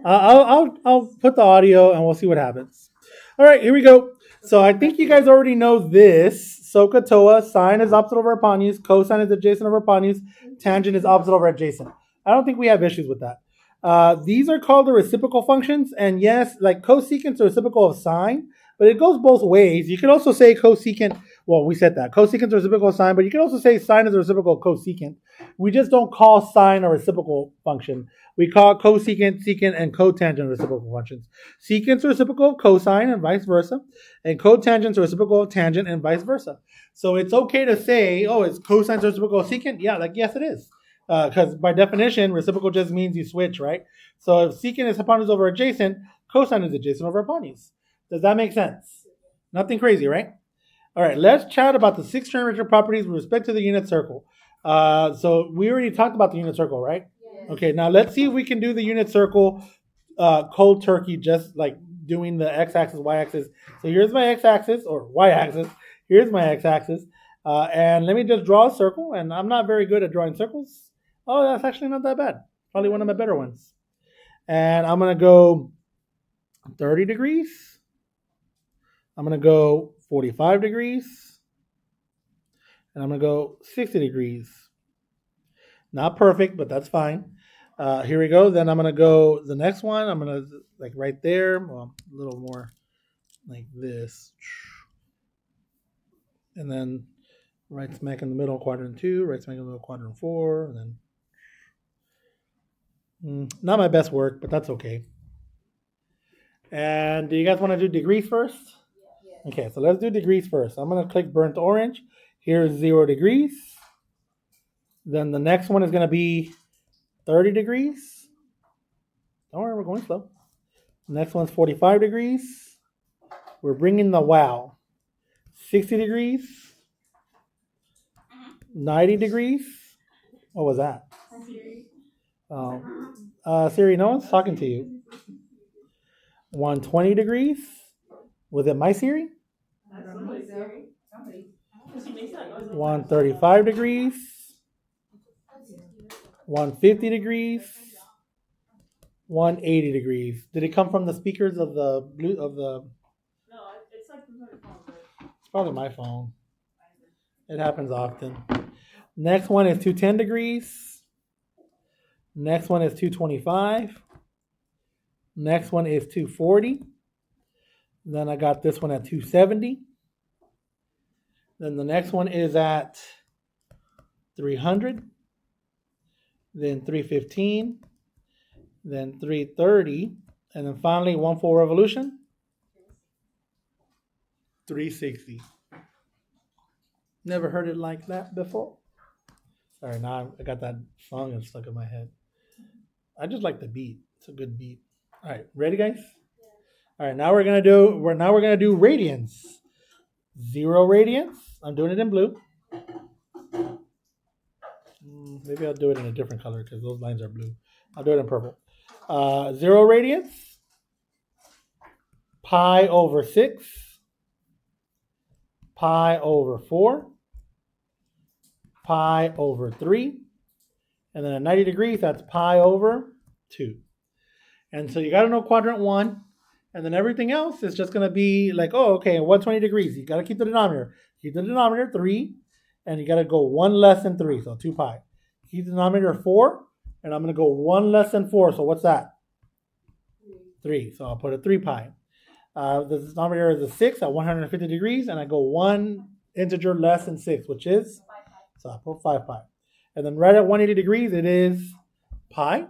I'll put the audio and we'll see what happens. All right, here we go. So I think you guys already know this. SOHCAHTOA, sine is opposite over hypotenuse, cosine is adjacent over hypotenuse, tangent is opposite over adjacent. I don't think we have issues with that. These are called the reciprocal functions, and yes, like cosecant are reciprocal of sine, but it goes both ways. You could also say cosecant. Well, we said that cosecant is reciprocal of sine, but you can also say sine is a reciprocal of cosecant. We just don't call sine a reciprocal function. We call cosecant, secant, and cotangent reciprocal functions. Secants are reciprocal of cosine and vice versa, and cotangents are reciprocal of tangent and vice versa. So it's okay to say, oh, is cosine reciprocal of secant? Yeah, like yes, it is. Because by definition, reciprocal just means you switch, right? So if secant is hypotenuse over adjacent, cosine is adjacent over hypotenuse. Does that make sense? Nothing crazy, right? All right, let's chat about the 6 trigonometric properties with respect to the unit circle. So we already talked about the unit circle, right? Yes. Okay, now let's see if we can do the unit circle cold turkey, just like doing the x-axis, y-axis. So here's my x-axis, or y-axis. Here's my x-axis. And let me just draw a circle, and I'm not very good at drawing circles. Oh, that's actually not that bad. Probably one of my better ones. And I'm going to go 30 degrees. I'm going to go 45 degrees. And I'm going to go 60 degrees. Not perfect, but that's fine. Here we go. Then I'm going to go the next one. I'm going to, like right there, well, a little more like this. And then right smack in the middle, quadrant 2, right smack in the middle, quadrant 4, and then not my best work, but that's okay. And do you guys want to do degrees first? Yeah. Okay, so let's do degrees first. I'm going to click burnt orange. Here's 0 degrees. Then the next one is going to be 30 degrees. Don't worry, we're going slow. Next one's 45 degrees. We're bringing the wow. 60 degrees. 90 degrees. What was that? Siri, no one's talking to you. 120 degrees. Was it my Siri? 135 degrees. 150 degrees. 180 degrees. Did it come from the speakers of the blue of the? No, it's like from my phone. It's probably my phone. It happens often. Next one is 210 degrees. Next one is 225. Next one is 240. Then I got this one at 270. Then the next one is at 300. Then 315. Then 330. And then finally, one full revolution. 360. Never heard it like that before. Sorry, now I got that song stuck in my head. I just like the beat. It's a good beat. All right, ready, guys? Yeah. All right, now we're gonna do radians. 0 radians. I'm doing it in blue. Maybe I'll do it in a different color because those lines are blue. I'll do it in purple. 0 radians. Pi over 6. Pi over 4. Pi over 3. And then at 90 degrees, that's pi over 2. And so you got to know quadrant 1. And then everything else is just going to be like, oh, okay, 120 degrees. You got to keep the denominator. Keep the denominator 3. And you got to go 1 less than 3, so 2 pi. Keep the denominator 4. And I'm going to go 1 less than 4. So what's that? 3. So I'll put a 3 pi. The denominator is a 6 at 150 degrees. And I go 1 integer less than 6, which is? So I put 5 pi. And then right at 180 degrees, it is pi.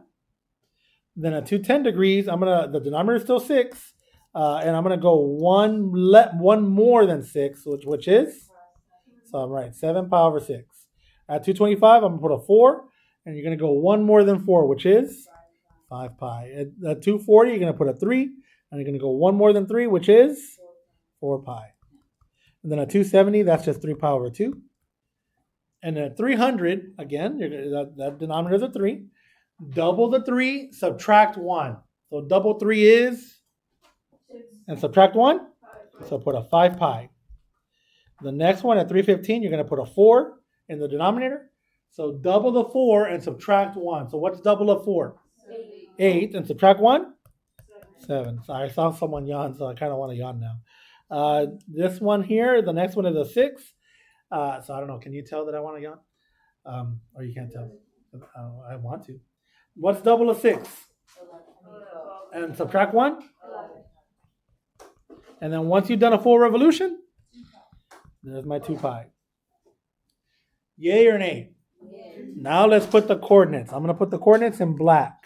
Then at 210 degrees, the denominator is still 6. And I'm going to go 1 more than 6, which is? So I'm right, 7 pi over 6. At 225, I'm going to put a 4. And you're going to go 1 more than 4, which is? 5 pi. At 240, you're going to put a 3. And you're going to go 1 more than 3, which is? 4 pi. And then at 270, that's just 3 pi over 2. And at 300, again, that denominator is a 3. Double the 3, subtract 1. So double 3 is? 6. And subtract 1? 5. So put a 5 pi. The next one at 315, you're going to put a 4 in the denominator. So double the 4 and subtract 1. So what's double of 4? 8. And subtract 1? 7. So I saw someone yawn, so I kind of want to yawn now. This one here, the next one is a 6. So I don't know. Can you tell that I want to yawn? Or you can't tell? I want to. What's double of 6? And subtract 1? And then once you've done a full revolution, there's my 2 pi. Yay or nay? Now let's put the coordinates. I'm going to put the coordinates in black.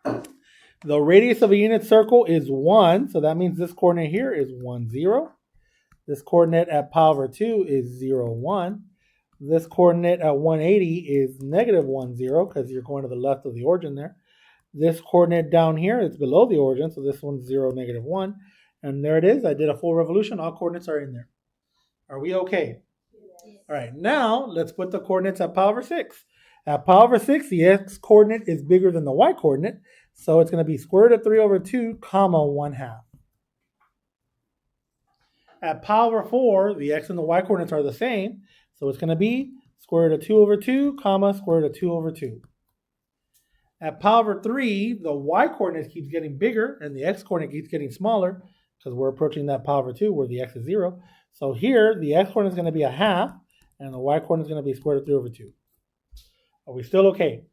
The radius of a unit circle is 1, so that means this coordinate here is 1, 0. This coordinate at pi over 2 is 0, 1. This coordinate at 180 is negative 1, 0, because you're going to the left of the origin there. This coordinate down here is below the origin, so this one's 0, negative 1. And there it is. I did a full revolution. All coordinates are in there. Are we okay? Yes. All right, now let's put the coordinates at pi over 6. At pi over 6, the x-coordinate is bigger than the y-coordinate, so it's going to be square root of 3 over 2, comma 1/2. At pi over 4, the x and the y coordinates are the same, so it's going to be square root of 2 over 2, comma square root of 2 over 2. At pi over 3, the y coordinate keeps getting bigger and the x coordinate keeps getting smaller because we're approaching that pi over 2 where the x is 0. So here, the x coordinate is going to be 1/2 and the y coordinate is going to be square root of 3 over 2. Are we still okay?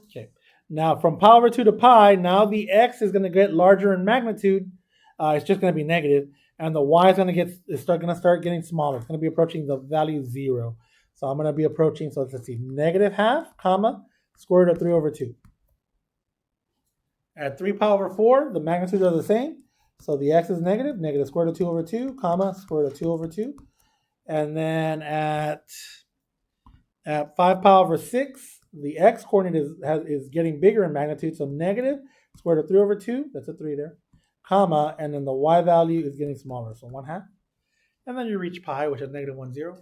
Okay. Now from pi over 2 to pi, now the x is going to get larger in magnitude. It's just going to be negative. And the y is going to start getting smaller. It's going to be approaching the value 0. So I'm going to be approaching, so let's see, negative 1/2, comma, square root of 3 over 2. At 3 pi over 4, the magnitudes are the same. So the x is negative, negative square root of 2 over 2, comma, square root of 2 over 2. And then at 5 pi over 6, the x coordinate is getting bigger in magnitude. So negative square root of 3 over 2, that's a 3 there, comma, and then the y value is getting smaller, so 1/2. And then you reach pi, which is negative 1, 0.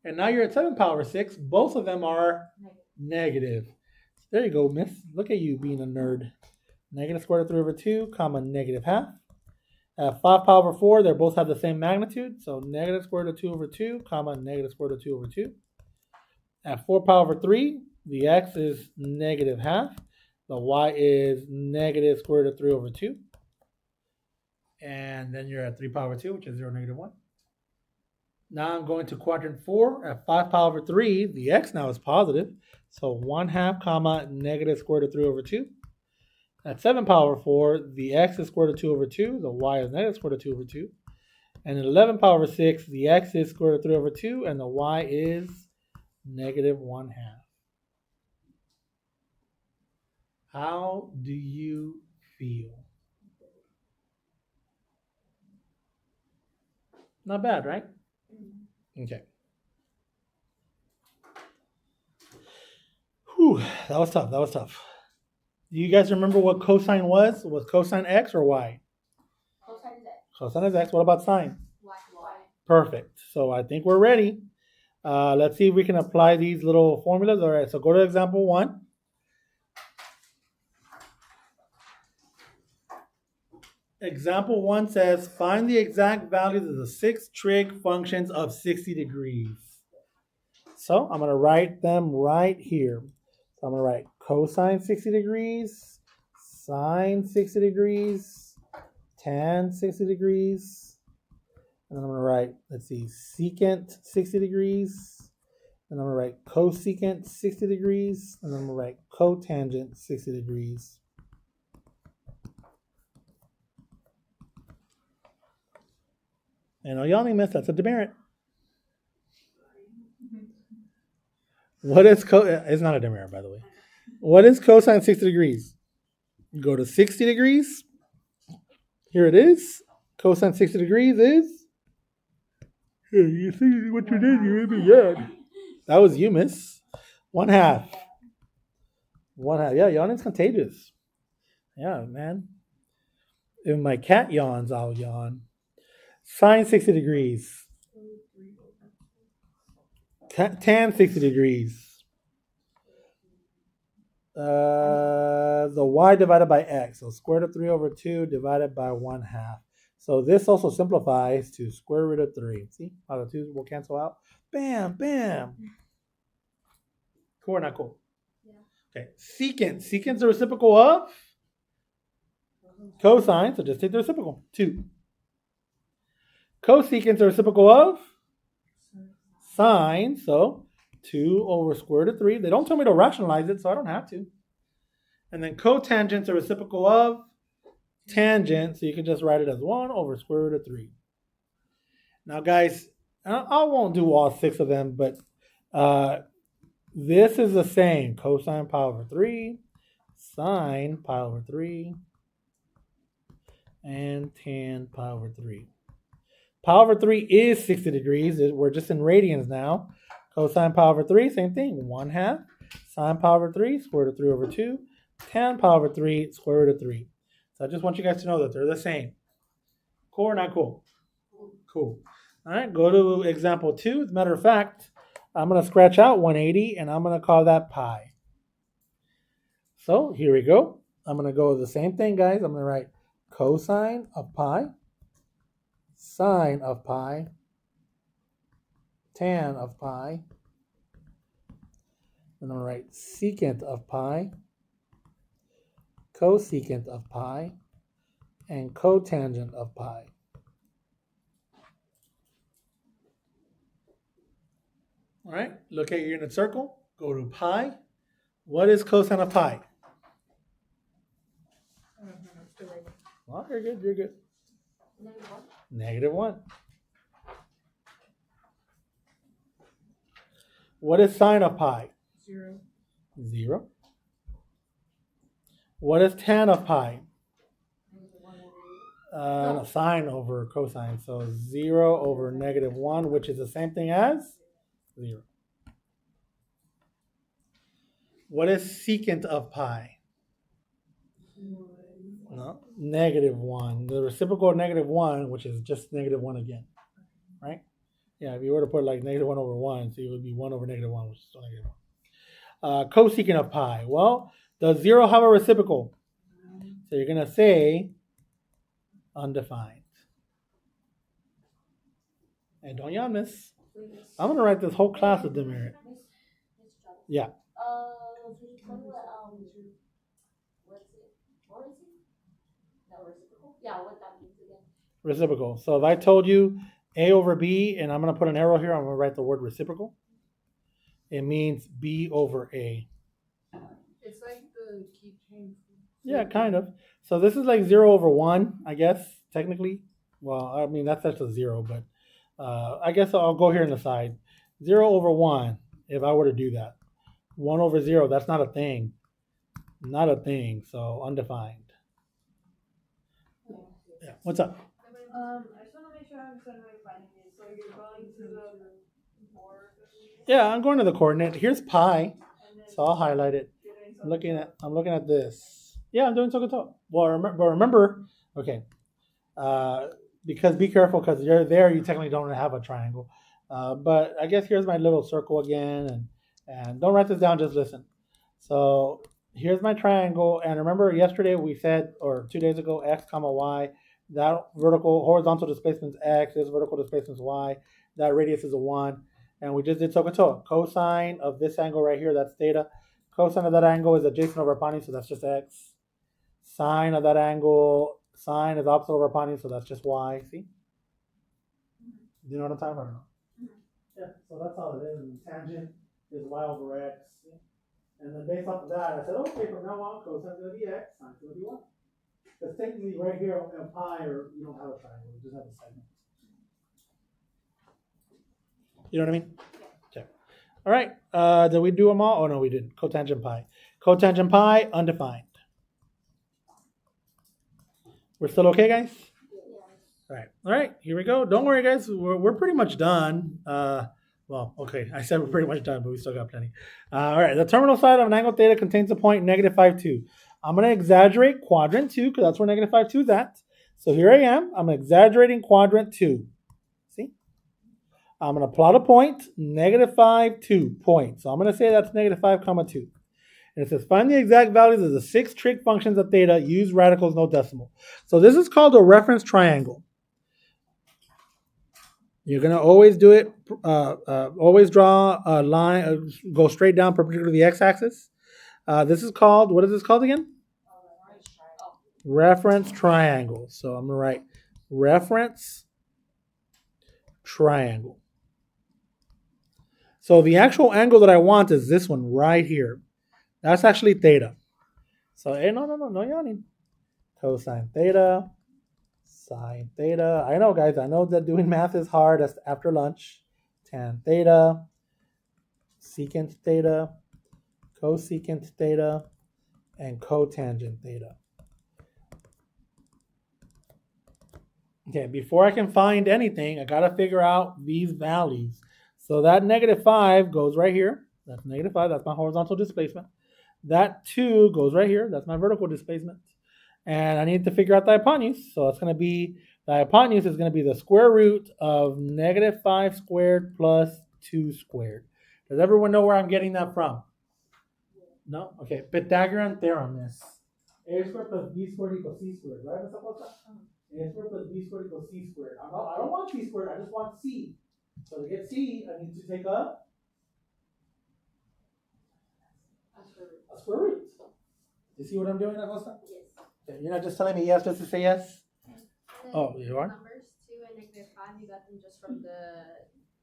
And now you're at 7 pi over 6. Both of them are negative. There you go, miss. Look at you being a nerd. Negative square root of 3 over 2, comma, negative 1/2. At 5 pi over 4, they both have the same magnitude, so negative square root of 2 over 2, comma, negative square root of 2 over 2. At 4 pi over 3, the x is negative 1/2. The y is negative square root of 3 over 2. And then you're at 3 pi over 2, which is 0, negative 1. Now I'm going to quadrant 4. At 5 pi over 3, the x now is positive. So 1/2, comma, negative square root of 3 over 2. At 7 pi over 4, the x is square root of 2 over 2. The y is negative square root of 2 over 2. And at 11 pi over 6, the x is square root of 3 over 2. And the y is negative 1/2. How do you feel? Not bad, right? Okay. Whew, that was tough. Do you guys remember what cosine was? Was cosine x or y? Cosine is x. Cosine is x. What about sine? Y. Perfect. So I think we're ready. Let's see if we can apply these little formulas. All right, so go to example 1. Example 1 says, find the exact values of the 6 trig functions of 60 degrees. So I'm going to write them right here. So I'm going to write cosine 60 degrees, sine 60 degrees, tan 60 degrees. And then I'm going to write, secant 60 degrees. And I'm going to write cosecant 60 degrees. And then I'm going to write cotangent 60 degrees. And y'all only missed that's a demerit. What is it's not a demerit, by the way. What is cosine 60 degrees? Go to 60 degrees. Here it is. Cosine 60 degrees is. Hey, you see what you did? You made me yad. That was you, miss. 1/2. 1/2. Yeah, yawning's contagious. Yeah, man. If my cat yawns, I'll yawn. Sine 60 degrees. Tan 60 degrees. The y divided by x. So square root of 3 over 2 divided by 1/2. So this also simplifies to square root of 3. See how the 2's will cancel out? Bam, bam. Cool or not cool? Yeah. Okay. Secant. Secant's the reciprocal of Cosine, so just take the reciprocal. 2. Cosecant is the reciprocal of sine, so 2 over square root of 3. They don't tell me to rationalize it, so I don't have to. And then cotangent is the reciprocal of tangent, so you can just write it as 1 over square root of 3. Now, guys, I won't do all 6 of them, but this is the same. Cosine pi over 3, sine pi over 3, and tan pi over 3. Pi over 3 is 60 degrees. We're just in radians now. Cosine pi over 3, same thing. 1/2. Sine pi over 3, square root of 3 over 2. Tan pi over 3, square root of 3. So I just want you guys to know that they're the same. Cool or not cool? Cool. All right, go to example 2. As a matter of fact, I'm going to scratch out 180, and I'm going to call that pi. So here we go. I'm going to go with the same thing, guys. I'm going to write cosine of pi, sine of pi, tan of pi. And I'm going to write secant of pi, cosecant of pi, and cotangent of pi. All right, look at your unit circle. Go to pi. What is cosine of pi? Well, you're good, you're good. -1. What is sine of pi? 0. What is tan of pi? Sine over cosine. So 0 over -1, which is the same thing as 0. What is secant of pi? No, -1. The reciprocal of -1, which is just -1 again, right? Yeah, if you were to put like -1 over 1, so it would be 1 over -1, which is still -1. Cosecant of pi. Well, does 0 have a reciprocal? So you're going to say undefined. And don't yawn, miss. I'm going to write this whole class of demerit. Yeah. Yeah, what that means again. Reciprocal. So if I told you A over B, and I'm going to put an arrow here, I'm going to write the word reciprocal. It means B over A. It's like the key change. Yeah, kind of. So this is like 0 over 1, I guess, technically. Well, I mean, that's a 0, but I guess I'll go here on the side. 0 over 1, if I were to do that. 1 over 0, that's not a thing. Not a thing, so undefined. Yeah, what's up? I just want to make sure I understand what you're finding is. So you're going to the board. Yeah, I'm going to the coordinate. Here's pi, so I'll highlight it. I'm looking at this. Yeah, I'm doing SOHCAHTOA. Well, remember, okay. Because be careful, because you're there, you technically don't have a triangle. But I guess here's my little circle again, and don't write this down, just listen. So here's my triangle, and remember yesterday we said, or 2 days ago, x comma y. That horizontal displacement is x, this vertical displacement is y, that radius is a 1, and we just did SOHCAHTOA. Cosine of this angle right here, that's theta. Cosine of that angle is adjacent over hypotenuse, so that's just x. Sine of that angle, sine is opposite over hypotenuse, so that's just y. See? Do you know what I'm talking about? Yeah, so that's all it is. And tangent is y over x. And then based off of that, I said, okay, from now on, cosine is going to be x, sine is going to be y. Because technically right here at pi, or you don't have a triangle, you just have a segment. You know what I mean? Okay. All right. Did we do them all? Oh, no, we didn't. Cotangent pi. Cotangent pi, undefined. We're still okay, guys? All right. All right. Here we go. Don't worry, guys. We're pretty much done. Well, okay. I said we're pretty much done, but we still got plenty. All right. The terminal side of an angle theta contains a point -5, 2. I'm going to exaggerate quadrant 2 because that's where -5, 2 is at. So here I am. I'm exaggerating quadrant 2. See? I'm going to plot a point, -5, 2 point. So I'm going to say that's -5, 2. And it says, find the exact values of the 6 trig functions of theta. Use radicals, no decimal. So this is called a reference triangle. You're going to always do it, always draw a line, go straight down perpendicular to the x-axis. This is called, what is this called again? reference triangle. So I'm going to write reference triangle. So the actual angle that I want is this one right here. That's actually theta. So, no, yawning. Cosine theta, sine theta. I know, guys. I know that doing math is hard. That's after lunch. Tan theta, secant theta, cosecant theta, and cotangent theta. Okay, before I can find anything, I got to figure out these values. So that -5 goes right here. That's -5. That's my horizontal displacement. That 2 goes right here. That's my vertical displacement. And I need to figure out the hypotenuse. So it's going to be, the hypotenuse is going to be the square root of -5 squared plus 2 squared. Does everyone know where I'm getting that from? No? Okay. Pythagorean theorem is a squared plus b squared equals c squared, right? A squared plus b squared equals c squared. I don't want c squared. I just want c. So to get c, I need to take a square root. You see what I'm doing, Acosta? Yes. Okay, you're not just telling me yes just to say yes? Oh, you are? Numbers 2 and -5, you got them just from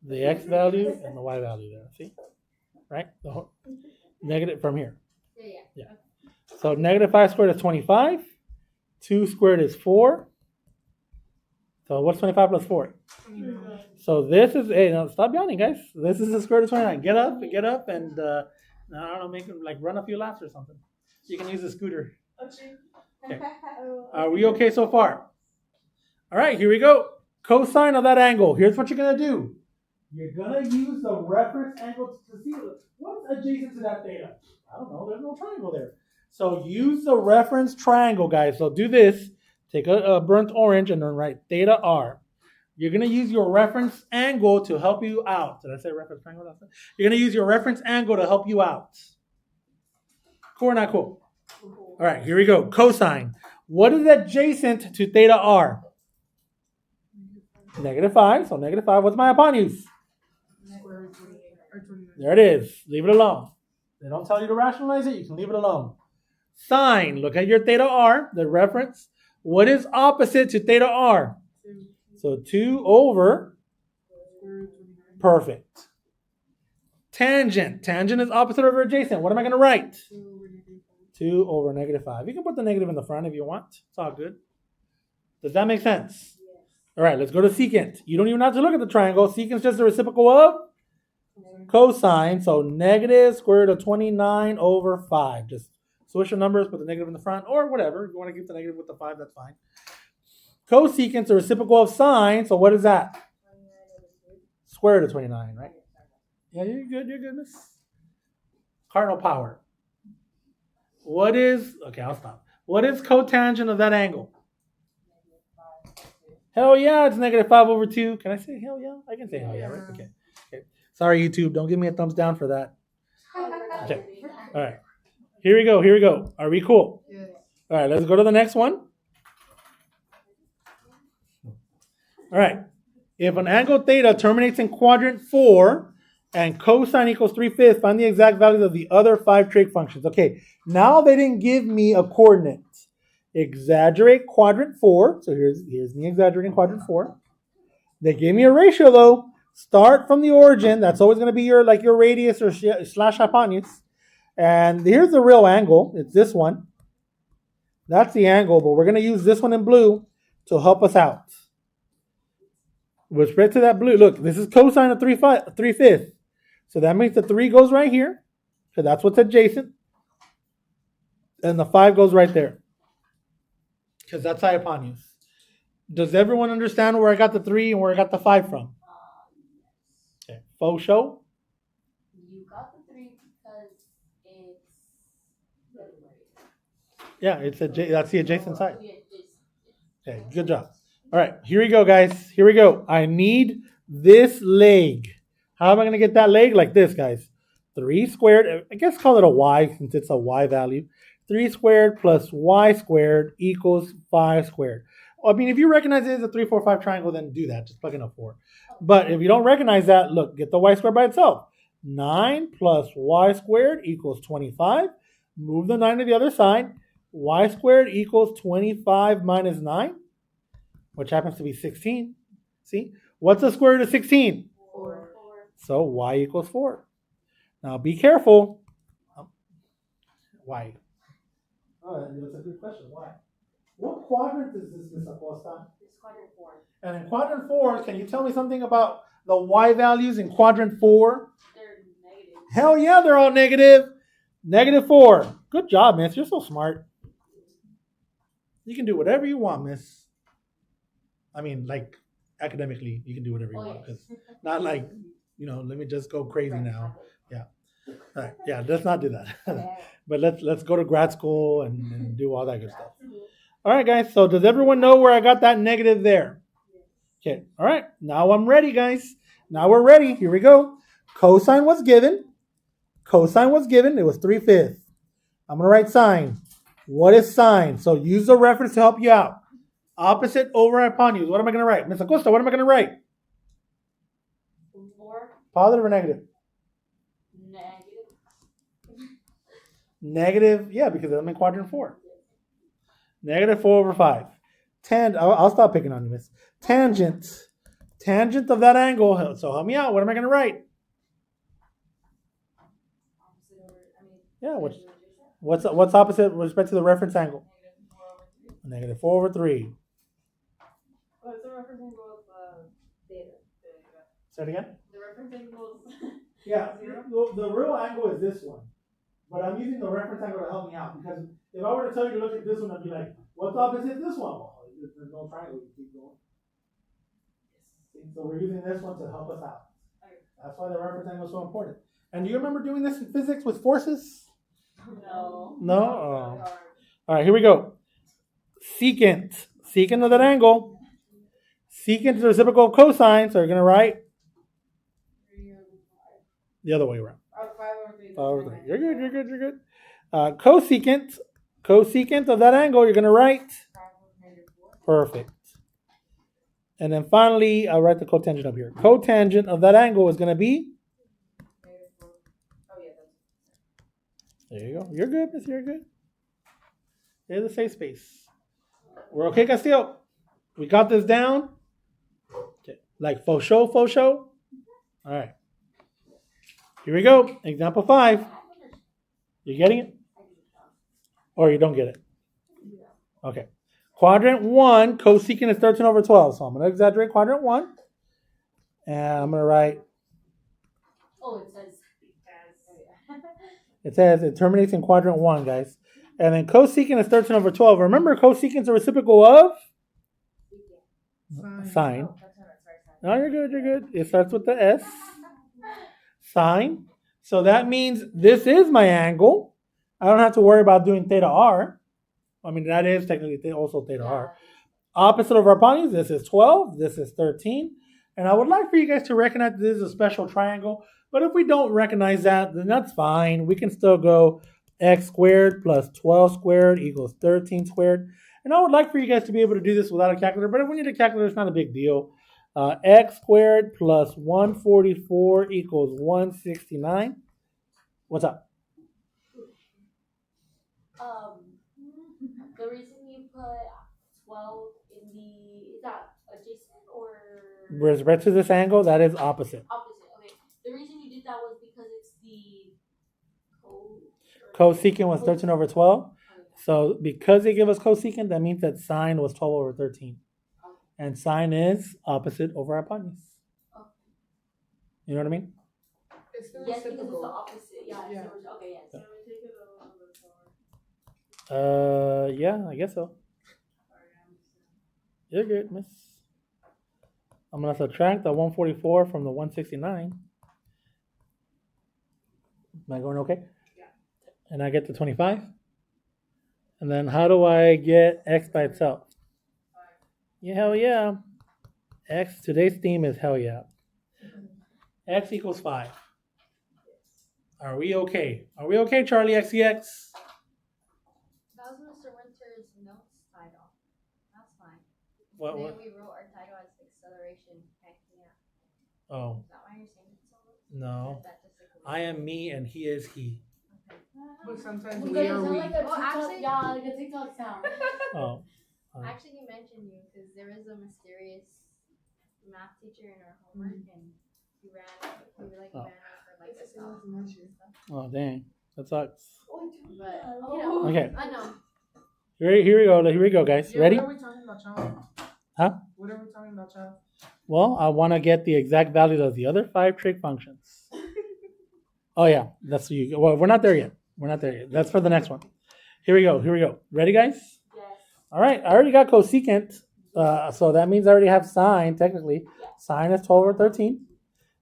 The x value and the y value there. See? Right? The whole, negative from here. Yeah. So -5 squared is 25. 2 squared is 4. So what's 25 plus 4? So this is, hey, no, stop yawning, guys. This is the square root of 29. Get up, and I don't know, make them like run a few laps or something. You can use a scooter. Okay. Are we okay so far? All right, here we go. Cosine of that angle. Here's what you're going to do. You're going to use the reference angle to see what's adjacent to that theta. I don't know. There's no triangle there. So use the reference triangle, guys. So do this. Take a burnt orange and then write theta r. You're going to use your reference angle to help you out. Did I say reference triangle? You're going to use your reference angle to help you out. Cool or not cool? All right, here we go. Cosine. What is adjacent to theta r? -5. So -5. What's my hypotenuse? There it is. Leave it alone. They don't tell you to rationalize it. You can leave it alone. Sine. Look at your theta r, the reference. What is opposite to theta r? So 2 over. Perfect. Tangent. Tangent is opposite over adjacent. What am I going to write? 2 over -5. You can put the negative in the front if you want. It's all good. Does that make sense? Yes. All right, let's go to secant. You don't even have to look at the triangle. Secant is just the reciprocal of cosine. So negative square root of 29 over 5. Just switch your numbers, put the negative in the front, or whatever. If you want to keep the negative with the 5, that's fine. Cosecant is the reciprocal of sine. So what is that? Square root of 29, right? Yeah, you're good. You're good, miss. Cardinal power. What is, okay, I'll stop. What is cotangent of that angle? Hell yeah, it's -5 over 2. Can I say hell yeah? I can say hell yeah, right? Okay. Sorry, YouTube. Don't give me a thumbs down for that. Okay. All right. Here we go. Are we cool? Yes. All right, let's go to the next one. All right. If an angle theta terminates in quadrant 4 and cosine equals 3/5, find the exact values of the other 5 trig functions. Okay, now they didn't give me a coordinate. Exaggerate quadrant 4. So here's me exaggerating quadrant 4. They gave me a ratio though. Start from the origin. That's always going to be your radius or slash hypotenuse. And here's the real angle. It's this one. That's the angle, but we're going to use this one in blue to help us out. With respect to that blue, look, this is cosine of 3/5. So that means the 3 goes right here. So that's what's adjacent. And the 5 goes right there. Because that's hypotenuse. Does everyone understand where I got the 3 and where I got the 5 from? Okay. Faux show? You got the 3 because it's. Yeah, that's the adjacent side. Okay, good job. All right, here we go, guys. Here we go. I need this leg. How am I going to get that leg? Like this, guys. 3 squared, I guess call it a y since it's a y value. 3 squared plus y squared equals 5 squared. I mean, if you recognize it as a 3, 4, 5 triangle, then do that. Just plug in a 4. But if you don't recognize that, look, get the y squared by itself. 9 plus y squared equals 25. Move the 9 to the other side. y squared equals 25 minus 9, which happens to be 16. See? What's the square root of 16? 4. So y equals 4. Now be careful. Why? Oh, that's a good question. Why? What quadrant is this, Miss Acosta? It's quadrant 4. And in quadrant 4, can you tell me something about the y values in quadrant 4? They're negative. Hell yeah, they're all negative. -4. Good job, miss. You're so smart. You can do whatever you want, miss. I mean, like, academically, you can do whatever you want. Because not like, let me just go crazy now. Yeah. All right. Yeah, let's not do that. But let's go to grad school and do all that good stuff. All right, guys. So does everyone know where I got that negative there? Okay. All right. Now I'm ready, guys. Now we're ready. Here we go. Cosine was given. Cosine was given. It was 3/5. I'm going to write sine. What is sine? So use the reference to help you out. Opposite over hypotenuse. What am I going to write? Miss Acosta, what am I going to write? 4. Positive or negative? Negative. Negative, yeah, because I'm in quadrant 4. -4/5. I'll stop picking on you, miss. Tangent. Tangent of that angle. So help me out. What am I going to write? Opposite over, Yeah, what's opposite with respect to the reference angle? -4/3. -4/3. What's the reference angle of theta? Say it again? The reference angle is Yeah, 0? the real angle is this one. But I'm using the reference angle to help me out. Because if I were to tell you to look at this one, I'd be like, what's opposite this one? Well, there's no triangle. You keep going. So we're using this one to help us out. That's why the reference angle is so important. And do you remember doing this in physics with forces? No. No? Oh. All right, here we go. Secant. Secant of that angle. Secant is the reciprocal of cosine, so you're going to write 3 over 5. the other way around. 5/3. You're good, you're good, you're good. Cosecant. Cosecant of that angle, you're going to write 5 over -4. perfect. And then finally, I'll write the cotangent up here. Cotangent of that angle is going to be -4. Oh, yeah, that's. there you go. You're good, miss. You're good. There's a safe space. We're okay, Castillo? We got this down? Okay. Like faux show, faux show? All right. Here we go. Example 5. You getting it? Or you don't get it? Okay. Quadrant 1, cosecant is 13/12. So I'm going to exaggerate quadrant 1. And I'm going to write, Oh, it says. it says it terminates in quadrant 1, guys. And then cosecant is 13/12. Remember, cosecant is a reciprocal of? Sine. Oh, that's what it's No, you're good, you're good. It starts with the S. Sine. So that means this is my angle. I don't have to worry about doing theta r. I mean, that is technically also theta r. Opposite of our hypotenuse, this is 12, this is 13. And I would like for you guys to recognize this is a special triangle. But if we don't recognize that, then that's fine. We can still go x squared plus 12 squared equals 13 squared. And I would like for you guys to be able to do this without a calculator. But if we need a calculator, it's not a big deal. X squared plus 144 equals 169. What's up? The reason you put 12 in the, is that adjacent or With respect to this angle, that is opposite. opposite? Okay. The reason you did that was because it's the Cosecant was 13/12. So because they give us cosecant, that means that sine was 12/13. And sine is opposite over hypotenuse. You know what I mean? It's the Yes, because it's the reciprocal. opposite. Yeah. Yeah. Okay. Yes. So we take it a little bit slower. Yeah, I guess so. Sorry, I'm You're good, miss. I'm gonna subtract the 144 from the 169. Am I going okay? Yeah. And I get the 25. And then how do I get x by itself? Yeah, hell yeah. X, today's theme is hell yeah. X equals 5. Are we okay? Are we okay, Charlie XCX? That was Mr. Winter's notes title. That's fine. What? Then we wrote our title as acceleration. Heck yeah. Oh, Is that why you're saying it so much? no. Or is that just a I am me and he is he. Okay. But sometimes You we guys are sound weak. like a Well, TikTok, actually- yeah, like a TikTok sound. Oh. Actually, you mentioned you because there was a mysterious math teacher in our homework, and he ran over for like a stop and stuff. Oh, dang. That sucks. But you know, Okay. I know. Here we go, guys. Yeah, Ready? What are we talking about, child? Huh? What are we talking about, child? Well, I want to get the exact values of the other 5 trig functions. Oh, yeah. That's you. Well, we're not there yet. That's for the next one. Here we go. Ready, guys? Yes. All right. I already got cosecant. So that means I already have sine, technically. Sine is 12 over 13.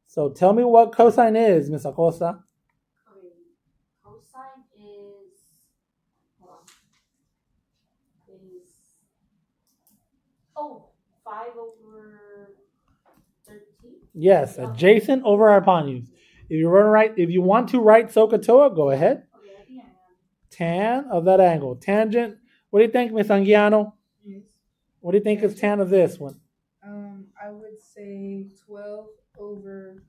So tell me what cosine is, Miss Acosta. Okay. Cosine is, hold on. Is, 5 over 13? Yes, adjacent over hypotenuse. If you want to write SOHCAHTOA, go ahead. Okay, I think I am. Tan of that angle. Tangent. What do you think, Miss Anguiano? Yes. What do you think is tan of this one? I would say 12 over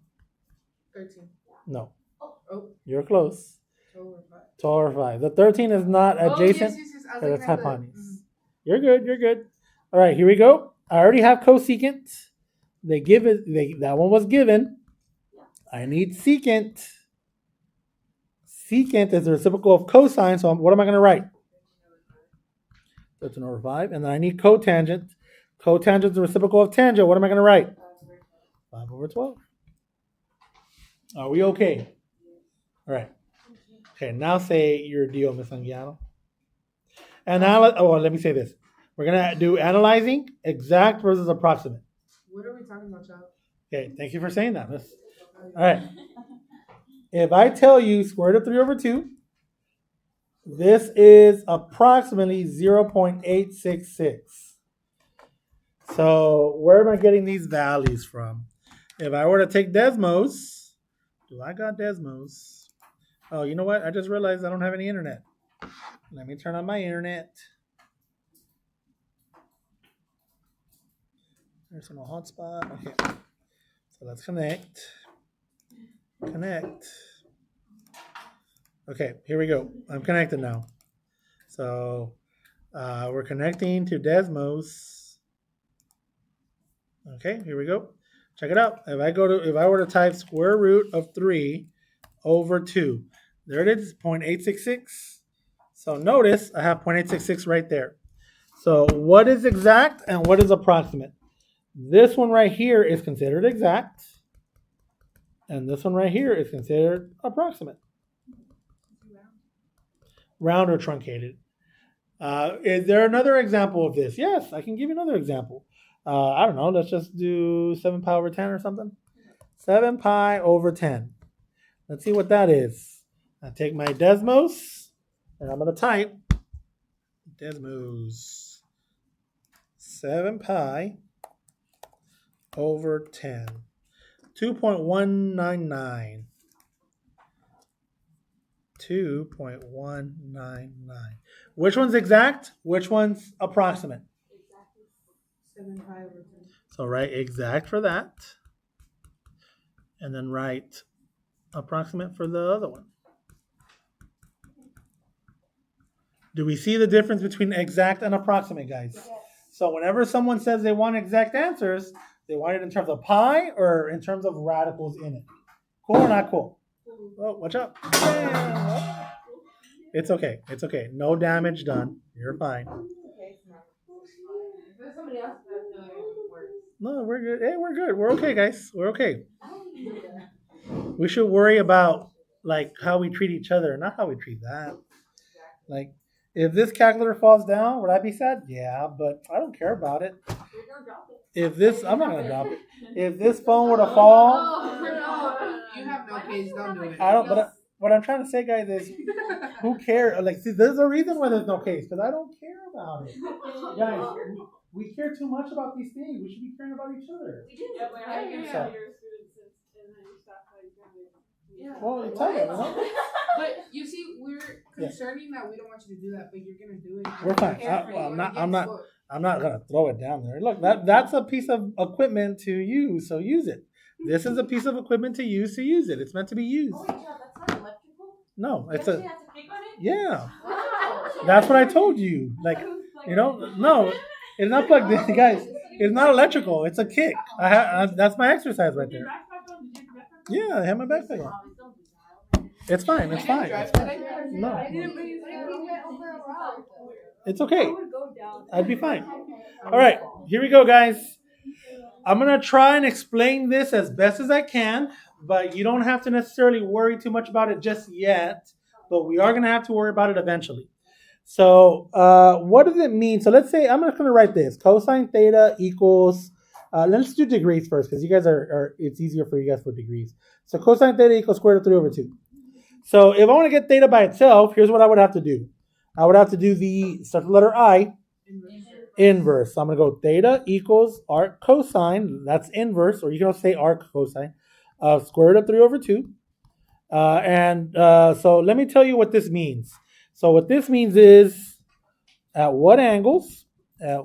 13. No. Oh, You're close. 12 over 5. 12 over 5. The 13 is not adjacent. Yes. I was Because looking it's at the- hypotenuse. You're good. All right, here we go. I already have cosecant. That one was given. I need secant. Secant is the reciprocal of cosine, so what am I going to write? 13 over 5. And then I need cotangent. Cotangent is the reciprocal of tangent. What am I going to write? 5 over 12. Are we okay? All right. Okay, now say your deal, Miss Anguiano. And now, let me say this. We're going to do analyzing, exact versus approximate. What are we talking about, child? Okay, thank you for saying that, miss. All right. If I tell you square root of 3 over 2, this is approximately 0.866. So where am I getting these values from? If I were to take Desmos, do I got Desmos? Oh, you know what? I just realized I don't have any internet. Let me turn on my internet. There's no hotspot. Okay. So let's connect. Okay, here we go. I'm connected now. So we're connecting to Desmos. Okay, here we go. Check it out. If I were to type square root of 3 over 2, there it is, 0.866. So notice I have 0.866 right there. So what is exact and what is approximate? This one right here is considered exact. And this one right here is considered approximate. Round or truncated. Is there another example of this? Yes, I can give you another example. I don't know. Let's just do 7 pi over 10 or something. 7 pi over 10. Let's see what that is. I take my Desmos, and I'm going to type Desmos 7 pi over 10. 2.199. 2.199. Which one's exact? Which one's approximate? 7 pi over 10. So write exact for that. And then write approximate for the other one. Do we see the difference between exact and approximate, guys? Yes. So whenever someone says they want exact answers, they want it in terms of pi or in terms of radicals in it. Cool or not cool? Oh, watch out. It's okay. No damage done. You're fine. Somebody else works. No, we're good. Hey, we're good. We're okay, guys. We're okay. We should worry about like how we treat each other, not how we treat that. Like, if this calculator falls down, would I be sad? Yeah, but I don't care about it. If this, I'm not gonna drop it. If this phone were to fall, You have no case, don't do it. I don't. But what I'm trying to say, guys, is who cares? Like, see, there's a reason why there's no case because I don't care about it, guys. We care too much about these things. We should be caring about each other. Yeah, but how you Yeah. tell your students and then you stop how you Yeah. Well, you tell them. Huh? But you see, we're concerning that we don't want you to do that, but you're gonna do it. We're fine. I'm not gonna throw it down there. Look, that's a piece of equipment to use, so use it. This is a piece of equipment to use it. It's meant to be used. Oh, wait, yeah, that's not electrical? No, You it's actually a have to click on it? Yeah, Wow. that's what I told you. Like, no, it's not plugged in, guys. It's not electrical. It's a kick. That's my exercise right there. Yeah, I have my backpack on. It's fine. It's fine. It's fine. No, it's okay. I'd be fine. All right, here we go, guys. I'm gonna try and explain this as best as I can, but you don't have to necessarily worry too much about it just yet. But we are gonna have to worry about it eventually. So, what does it mean? So, let's say I'm just gonna write this: cosine theta equals. Let's do degrees first, because you guys are. It's easier for you guys for degrees. So, cosine theta equals square root of 3/2. So, if I want to get theta by itself, here's what I would have to do. I would have to do start the letter I. Inverse. So I'm going to go theta equals arc cosine. That's inverse, or you can also say arc cosine of square root of 3/2. So let me tell you what this means. So what this means is at what angles, and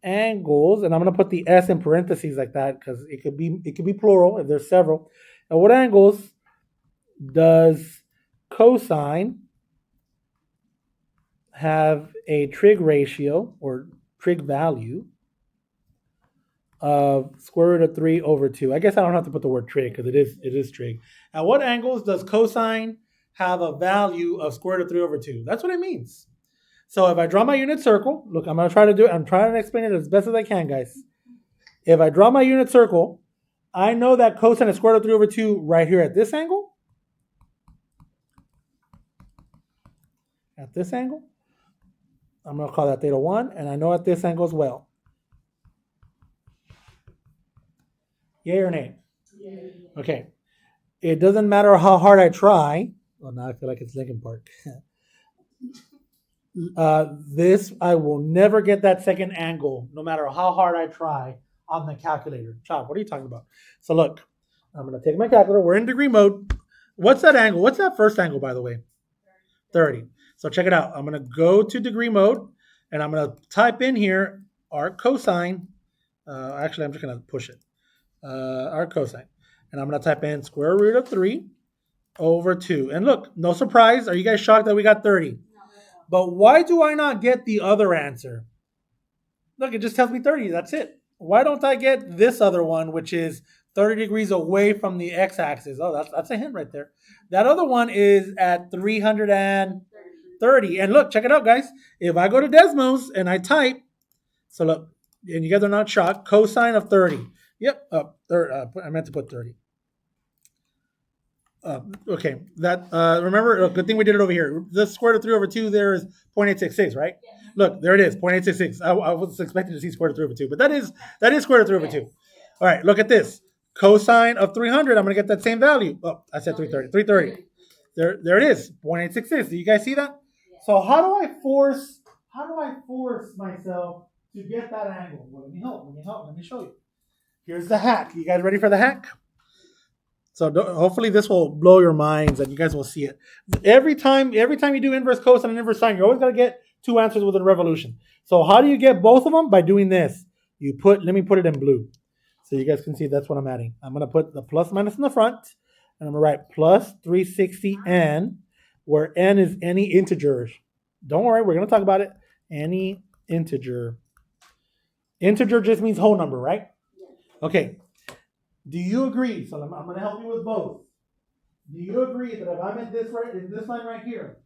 I'm going to put the S in parentheses like that because it could be plural if there's several. At what angles does cosine have a trig ratio or trig value of square root of 3/2. I guess I don't have to put the word trig because it is trig. At what angles does cosine have a value of square root of 3/2? That's what it means. So if I draw my unit circle, look, I'm going to try to do it. I'm trying to explain it as best as I can, guys. If I draw my unit circle, I know that cosine is square root of 3/2 right here at this angle. At this angle. I'm going to call that theta 1, and I know at this angle as well. Yay or nay? Yay. Okay. It doesn't matter how hard I try. Well, now I feel like it's Lincoln Park. I will never get that second angle, no matter how hard I try on the calculator. Chop, what are you talking about? So look, I'm going to take my calculator. We're in degree mode. What's that angle? What's that first angle, by the way? 30. So check it out. I'm going to go to degree mode, and I'm going to type in here arc cosine. Actually, I'm just going to push it. Arc cosine. And I'm going to type in square root of 3/2. And look, no surprise. Are you guys shocked that we got 30? But why do I not get the other answer? Look, it just tells me 30. That's it. Why don't I get this other one, which is 30 degrees away from the x-axis? Oh, that's a hint right there. That other one is at 330. And look, check it out, guys. If I go to Desmos and I type, so look, and you guys are not shocked, cosine of 30. Yep, I meant to put 30. Okay, that remember, good thing we did it over here. The square root of 3/2 there is 0.866, right? Yeah. Look, there it is, 0.866. I was expecting to see square root of 3/2, but that is square root of 3/2. Yes. All right, look at this. Cosine of 300, I'm going to get that same value. Oh, I said 330. 330. There it is, 0.866. Do you guys see that? Yeah. So how do I force myself to get that angle? Well, let me help. Let me show you. Here's the hack. You guys ready for the hack? So hopefully this will blow your minds and you guys will see it. Every time you do inverse cosine and inverse sine, you're always going to get two answers within a revolution. So how do you get both of them? By doing this. Let me put it in blue. So you guys can see that's what I'm adding. I'm going to put the plus minus in the front. And I'm going to write plus 360n, where n is any integer. Don't worry, we're going to talk about it. Any integer. Integer just means whole number, right? Okay. Do you agree? So I'm going to help you with both. Do you agree that if I'm in this line right here,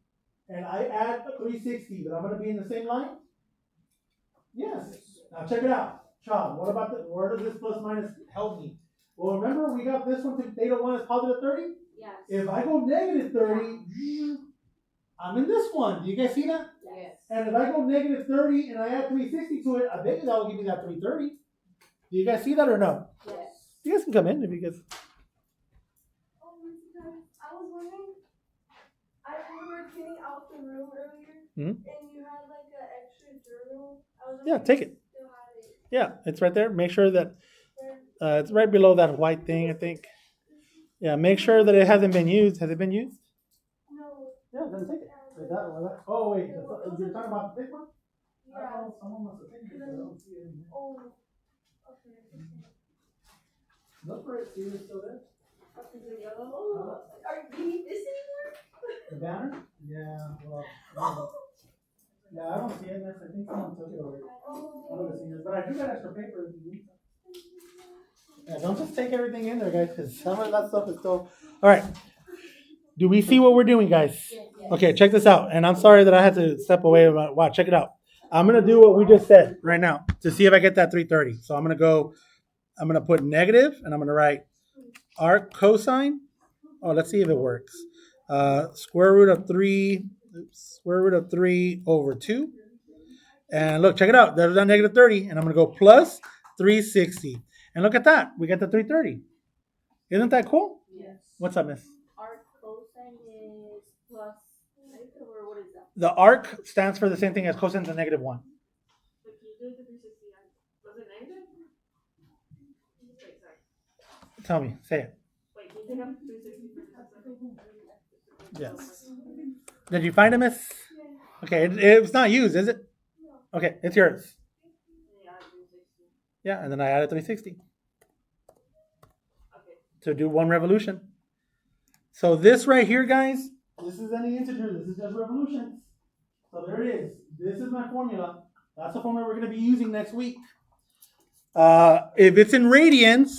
and I add 360, that I'm going to be in the same line? Yes. Now check it out. Child, where does this plus minus help me? Well, remember we got this one to theta 1 is positive 30? Yes. If I go negative 30, I'm in this one. Do you guys see that? Yes. And if I go negative 30 and I add 360 to it, I bet you that will give me that 330. Do you guys see that or no? Yes. You guys can come in if you guys. I was wondering, we were cleaning out the room earlier, and you had like an extra journal. Yeah, take it. Yeah, it's right there. Make sure that it's right below that white thing, I think. Yeah, make sure that it hasn't been used. Has it been used? No. Yeah, then take it. Oh, wait. You're talking about the thick one? Yeah. Someone must have taken it. I don't see it in here. Oh, okay. Look for it. See if it's still there. Do you need this anymore? The banner? Yeah, well, yeah, I don't see it. I think someone took it already. One of the seniors, but I do got extra paper if you need some. Yeah, don't just take everything in there, guys, because some of that stuff is still. All right. Do we see what we're doing, guys? Okay, check this out. And I'm sorry that I had to step away. Wow, check it out. I'm going to do what we just said right now to see if I get that 330. So I'm going to put negative, and I'm going to write arc cosine. Oh, let's see if it works. Square root of 3 over 2. And look, check it out. There's that negative 30. And I'm going to go plus 360. And look at that. We got the 330. Isn't that cool? Yes. What's up, miss? Arc cosine is plus, or what is that? The arc stands for the same thing as cosine to negative 1. But can you do the 360? Was it negative? Wait, sorry. Tell me. Say it. Wait, can you take up 360 for Yes. Did you find it, miss? Okay, it's not used, is it? Okay, it's yours. Yeah, and then I added 360 to do one revolution. So this right here, guys, this is any integer. This is just revolutions. So there it is. This is my formula. That's the formula we're going to be using next week. If it's in radians,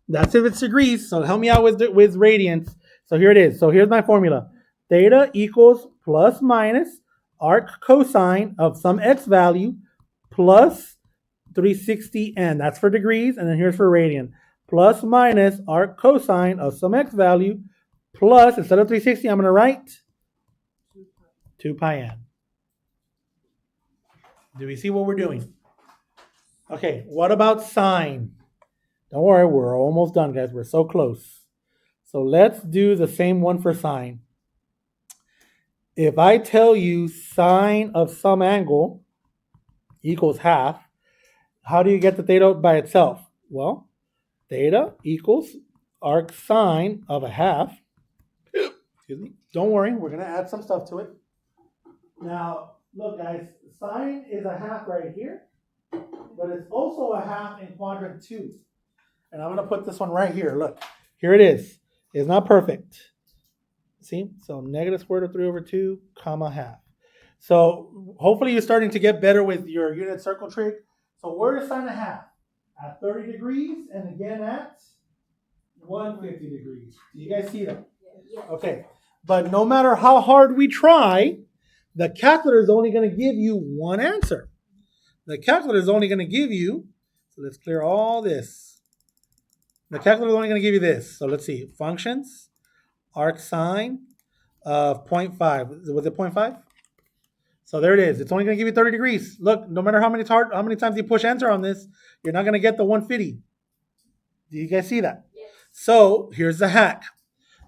that's if it's degrees. So help me out with radians. So here it is. So here's my formula. Theta equals plus minus arc cosine of some x value plus 360n. That's for degrees. And then here's for radian. Plus minus arc cosine of some x value plus, instead of 360, I'm going to write 2 pi n. Do we see what we're doing? Okay, what about sine? Don't worry, we're almost done, guys. We're so close. So let's do the same one for sine. If I tell you sine of some angle equals half, how do you get the theta by itself? Well, theta equals arc sine of a half. Excuse me. Don't worry, we're going to add some stuff to it. Now, look, guys, sine is a half right here, but it's also a half in quadrant 2. And I'm going to put this one right here. Look, here it is. It's not perfect. See? So negative square root of 3 over 2, comma half. So hopefully you're starting to get better with your unit circle trig. So where is sine a half? At 30 degrees and again at 150 degrees. Do you guys see that? Yes. Okay. But no matter how hard we try, the calculator is only going to give you one answer. The calculator is only going to give you, so let's clear all this. The calculator is only going to give you this. So let's see, functions, arc sine of 0.5. Was it 0.5? So there it is. It's only going to give you 30 degrees. Look, no matter how many times you push enter on this, you're not going to get the 150. Do you guys see that? Yes. So here's the hack.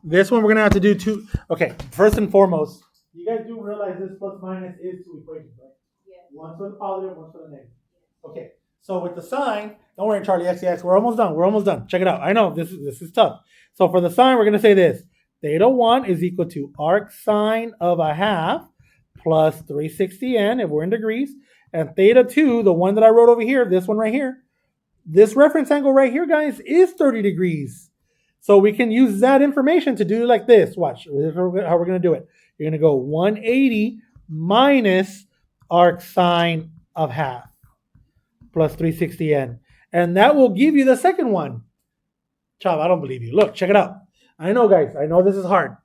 This one we're going to have to do two. Okay, first and foremost, you guys do realize this plus minus is two equations, right? Yes. One for the positive, one for the negative. Okay, so with the sign, don't worry, Charlie, x. We're almost done. We're almost done. Check it out. I know this is tough. So for the sign, we're going to say this. Theta 1 is equal to arc sine of a half plus 360n if we're in degrees. And theta 2, the one that I wrote over here, this one right here, this reference angle right here, guys, is 30 degrees. So we can use that information to do it like this. Watch. This is how we're going to do it. You're going to go 180 minus arc sine of half plus 360n. And that will give you the second one. Chav, I don't believe you. Look, check it out. I know, guys. I know this is hard.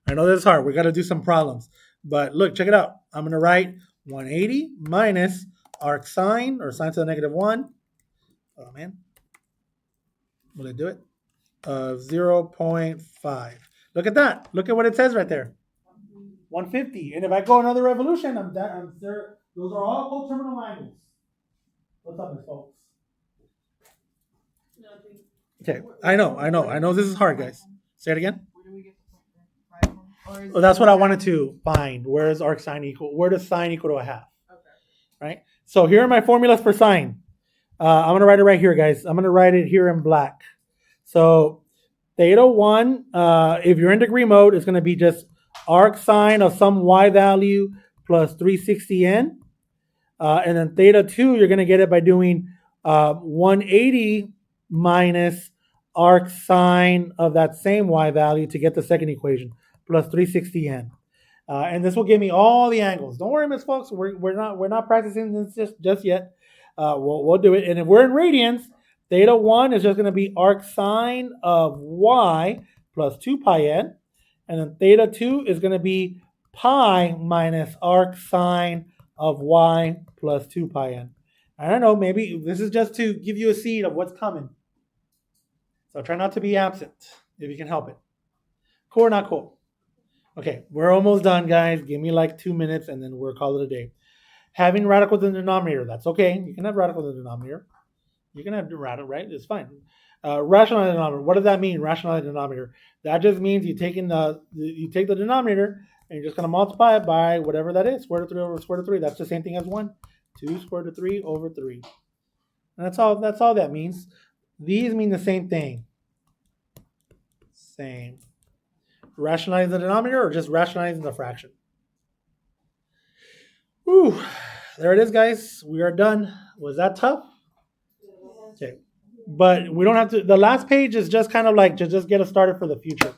We got to do some problems. But look, check it out. I'm going to write 180 minus arc sine, or sine to the negative 1. Oh, man. Will it do it? 0.5. Look at that. Look at what it says right there. 150. And if I go another revolution, I'm there. Those are all coterminal angles. What's up, Miss folks? Okay, I know. This is hard, guys. Say it again. Where do we get the point? Oh, that's what I wanted to find. Where is arc sine equal? Where does sine equal to a half? Okay. Right? So here are my formulas for sine. I'm going to write it right here, guys. I'm going to write it here in black. So theta 1, if you're in degree mode, it's going to be just arc sine of some y value plus 360n. And then theta 2, you're going to get it by doing 180 minus arc sine of that same y value to get the second equation, plus 360n. And this will give me all the angles. Don't worry, Miss Folks, we're not practicing this just yet. We'll do it. And if we're in radians, theta 1 is just going to be arc sine of y plus 2 pi n. And then theta 2 is going to be pi minus arc sine of y plus 2 pi n. I don't know, maybe this is just to give you a seed of what's coming. So try not to be absent if you can help it. Cool or not cool? Okay, we're almost done, guys. Give me like 2 minutes and then we'll call it a day. Having radicals in the denominator, that's okay. You can have radicals in the denominator. You can have radical, right? It's fine. Rationalizing the denominator. What does that mean, rationalizing the denominator? That just means you take the denominator and you're just going to multiply it by whatever that is. Square root of 3 over square root of 3. That's the same thing as 1. 2 square root of 3 over 3. And that's all that means. These mean the same thing. Same. Rationalizing the denominator or just rationalizing the fraction? Whew. There it is, guys. We are done. Was that tough? Okay. But we don't have to. The last page is just kind of like to just get us started for the future.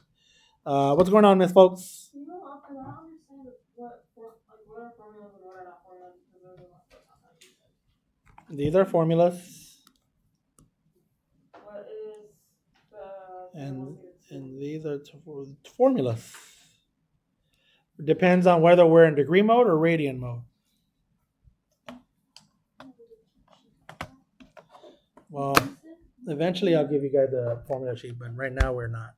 What's going on, Miss Folks? You know, I don't understand what are formulas and what are not formulas because those are not. These are formulas. What is the And these are formulas. Depends on whether we're in degree mode or radian mode. Well, eventually I'll give you guys the formula sheet, but right now we're not.